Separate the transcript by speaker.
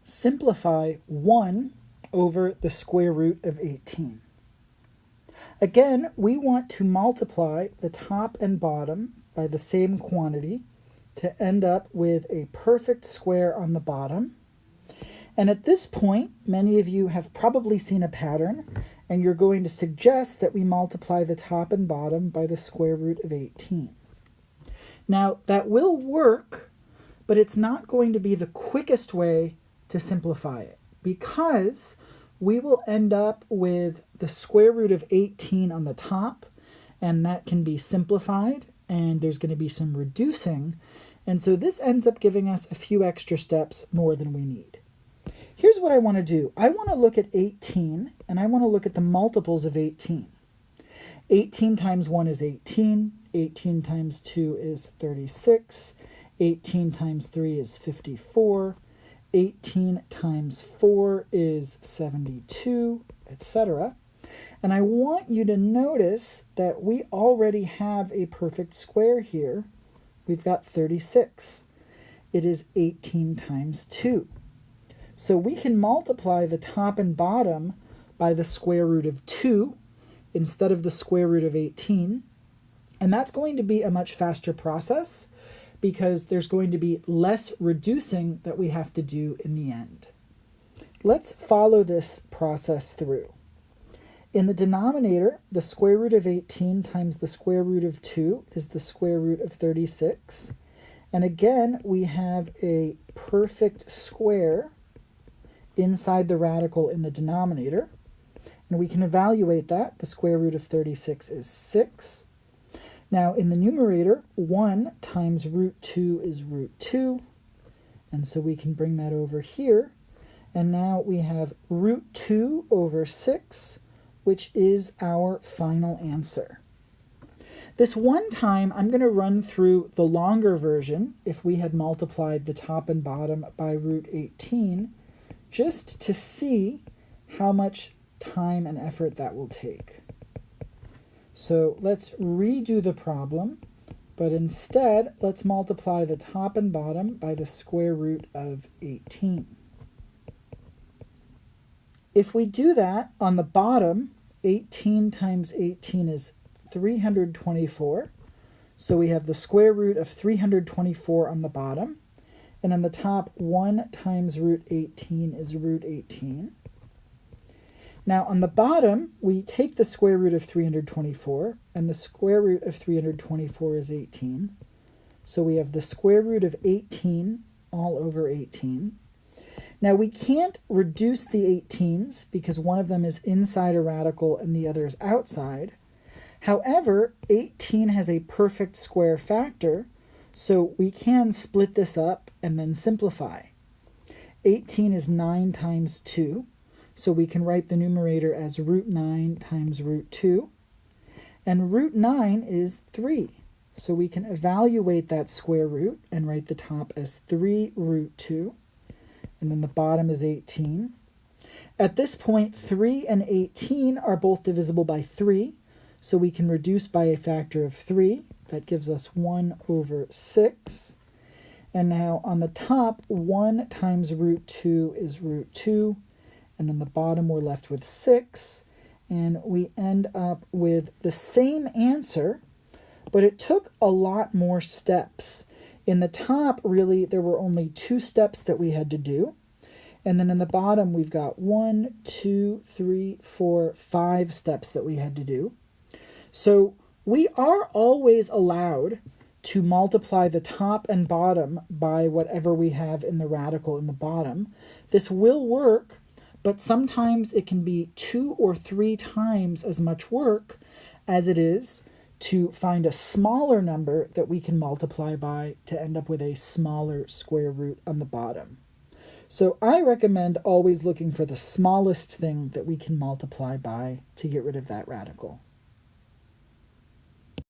Speaker 1: simplify 1 over the square root of 18. Again, we want to multiply the top and bottom by the same quantity to end up with a perfect square on the bottom. And at this point, many of you have probably seen a pattern, and you're going to suggest that we multiply the top and bottom by the square root of 18. Now, that will work, but it's not going to be the quickest way to simplify it, because we will end up with the square root of 18 on the top, and that can be simplified, and there's going to be some reducing, and so this ends up giving us a few extra steps more than we need. Here's what I want to do. I want to look at 18, and I want to look at the multiples of 18. 18 times 1 is 18, 18 times 2 is 36, 18 times 3 is 54, 18 times 4 is 72, etc. And I want you to notice that we already have a perfect square here. We've got 36. It is 18 times 2. So we can multiply the top and bottom by the square root of 2 instead of the square root of 18. And that's going to be a much faster process because there's going to be less reducing that we have to do in the end. Let's follow this process through. In the denominator, the square root of 18 times the square root of 2 is the square root of 36. And again, we have a perfect square inside the radical in the denominator. And we can evaluate that. The square root of 36 is 6. Now, in the numerator, 1 times root 2 is root 2. And so we can bring that over here. And now we have root 2 over 6, which is our final answer. This one time, I'm going to run through the longer version if we had multiplied the top and bottom by root 18, just to see how much time and effort that will take. So let's redo the problem, but instead let's multiply the top and bottom by the square root of 18. If we do that, on the bottom, 18 times 18 is 324. So we have the square root of 324 on the bottom. And on the top, 1 times root 18 is root 18. Now on the bottom, we take the square root of 324, and the square root of 324 is 18. So we have the square root of 18 all over 18. Now we can't reduce the 18s because one of them is inside a radical and the other is outside. However, 18 has a perfect square factor, so we can split this up and then simplify. 18 is 9 times 2, so we can write the numerator as root 9 times root 2. And root 9 is 3, so we can evaluate that square root and write the top as 3 root 2. And then the bottom is 18. At this point, 3 and 18 are both divisible by 3, so we can reduce by a factor of 3. That gives us 1 over 6. And now on the top, 1 times root 2 is root 2. And on the bottom, we're left with 6. And we end up with the same answer, but it took a lot more steps. In the top, really, there were only 2 steps that we had to do. And then in the bottom, we've got 1, 2, 3, 4, 5 steps that we had to do. So we are always allowed to multiply the top and bottom by whatever we have in the radical in the bottom. This will work, but sometimes it can be 2 or 3 times as much work as it is to find a smaller number that we can multiply by to end up with a smaller square root on the bottom. So I recommend always looking for the smallest thing that we can multiply by to get rid of that radical.